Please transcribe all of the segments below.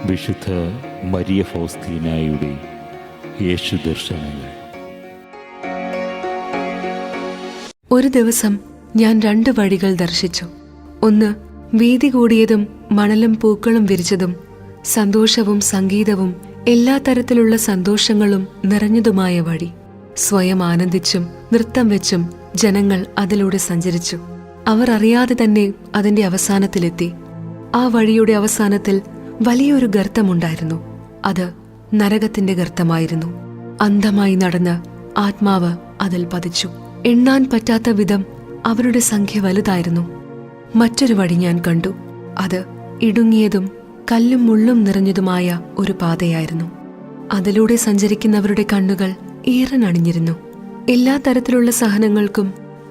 വിശുദ്ധ മരിയ ഫൗസ്തീനായുടെ യേശു ദർശനങ്ങൾ. ഒരു ദിവസം ഞാൻ 2 വഴികൾ ദർശിച്ചു. ഒന്ന്, വീതി കൂടിയതും മണലും പൂക്കളും വിരിച്ചതും സന്തോഷവും സംഗീതവും എല്ലാ തരത്തിലുള്ള സന്തോഷങ്ങളും നിറഞ്ഞതുമായ വഴി. സ്വയം ആനന്ദിച്ചും നൃത്തം വെച്ചും ജനങ്ങൾ അതിലൂടെ സഞ്ചരിച്ചു. അവർ അറിയാതെ തന്നെ അതിന്റെ അവസാനത്തിലെത്തി. ആ വഴിയുടെ അവസാനത്തിൽ വലിയൊരു ഗർത്തമുണ്ടായിരുന്നു. അത് നരകത്തിന്റെ ഗർത്തമായിരുന്നു. അന്ധമായി നടന്ന് ആത്മാവ് അതിൽ പതിച്ചു. എണ്ണാൻ പറ്റാത്ത വിധം അവരുടെ സംഖ്യ വലുതായിരുന്നു. മറ്റൊരു വഴി ഞാൻ കണ്ടു. അത് ഇടുങ്ങിയതും കല്ലും മുള്ളും നിറഞ്ഞതുമായ ഒരു പാതയായിരുന്നു. അതിലൂടെ സഞ്ചരിക്കുന്നവരുടെ കണ്ണുകൾ ഈറനണിഞ്ഞിരുന്നു. എല്ലാ തരത്തിലുള്ള സഹനങ്ങൾക്കും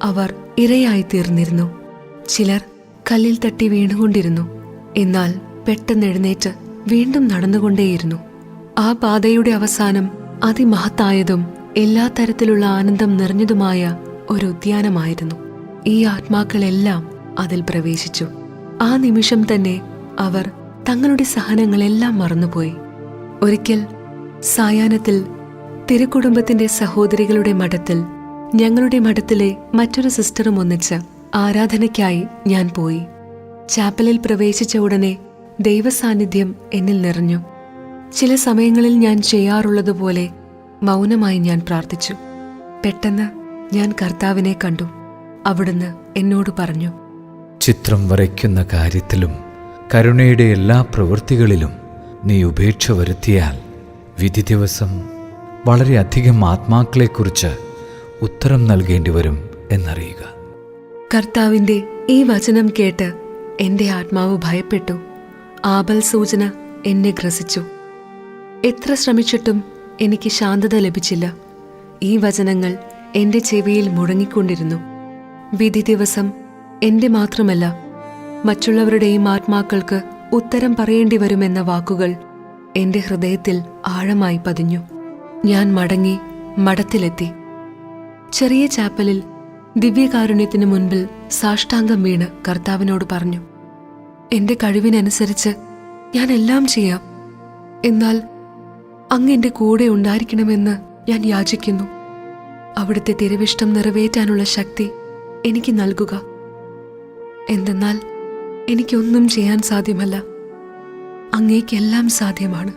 അവർ ഇരയായി തീർന്നിരുന്നു. ചിലർ കല്ലിൽ തട്ടി വീണുകൊണ്ടിരുന്നു. എന്നാൽ പെട്ടെന്ന് എഴുന്നേറ്റ് വീണ്ടും നടന്നുകൊണ്ടേയിരുന്നു. ആ പാതയുടെ അവസാനം അതിമഹത്തായതും എല്ലാ തരത്തിലുള്ള ആനന്ദം നിറഞ്ഞതുമായ ഒരു ഉദ്യാനമായിരുന്നു. ഈ ആത്മാക്കളെല്ലാം അതിൽ പ്രവേശിച്ചു. ആ നിമിഷം തന്നെ അവർ തങ്ങളുടെ സഹനങ്ങളെല്ലാം മറന്നുപോയി. ഒരിക്കൽ സായാഹ്നത്തിൽ തിരുക്കുടുംബത്തിന്റെ സഹോദരികളുടെ മഠത്തിൽ ഞങ്ങളുടെ മഠത്തിലെ മറ്റൊരു സിസ്റ്ററും ഒന്നിച്ച് ആരാധനയ്ക്കായി ഞാൻ പോയി. ചാപ്പലിൽ പ്രവേശിച്ച ഉടനെ ദൈവസാന്നിധ്യം എന്നിൽ നിറഞ്ഞു. ചില സമയങ്ങളിൽ ഞാൻ ചെയ്യാറുള്ളതുപോലെ മൗനമായി ഞാൻ പ്രാർത്ഥിച്ചു. പെട്ടെന്ന് ഞാൻ കർത്താവിനെ കണ്ടു. അവിടുന്ന് എന്നോട് പറഞ്ഞു, ചിത്രം വരയ്ക്കുന്ന കാര്യത്തിലും കരുണയുടെ എല്ലാ പ്രവൃത്തികളിലും നീ ഉപേക്ഷ വരുത്തിയാൽ വിധി ദിവസം വളരെയധികം ആത്മാക്കളെക്കുറിച്ച് ഉത്തരം നൽകേണ്ടി വരും എന്നറിയുക. കർത്താവിന്റെ ഈ വചനം കേട്ട് എന്റെ ആത്മാവ് ഭയപ്പെട്ടു. ആപൽ സൂചന എന്നെ ഗ്രസിച്ചു. എത്ര ശ്രമിച്ചിട്ടും എനിക്ക് ശാന്തത ലഭിച്ചില്ല. ഈ വചനങ്ങൾ എന്റെ ചെവിയിൽ മുഴങ്ങിക്കൊണ്ടിരുന്നു. വിധി ദിവസം എന്റെ മാത്രമല്ല, മറ്റുള്ളവരുടെയും ആത്മാക്കൾക്ക് ഉത്തരം പറയേണ്ടി വരുമെന്ന വാക്കുകൾ എന്റെ ഹൃദയത്തിൽ ആഴമായി പതിഞ്ഞു. ഞാൻ മടങ്ങി മഠത്തിലെത്തി. ചെറിയ ചാപ്പലിൽ ദിവ്യകാരുണ്യത്തിന് മുൻപിൽ സാഷ്ടാംഗം വീണ് കർത്താവിനോട് പറഞ്ഞു, എന്റെ കഴിവിനനുസരിച്ച് ഞാൻ എല്ലാം ചെയ്യാം. എന്നാൽ അങ്ങ് എന്റെ കൂടെ ഉണ്ടായിരിക്കണമെന്ന് ഞാൻ യാചിക്കുന്നു. അവിടുത്തെ തിരുവിഷ്ടം നിറവേറ്റാനുള്ള ശക്തി എനിക്ക് നൽകുക. എന്തെന്നാൽ എനിക്കൊന്നും ചെയ്യാൻ സാധ്യമല്ല, അങ്ങേക്കെല്ലാം സാധ്യമാണ്.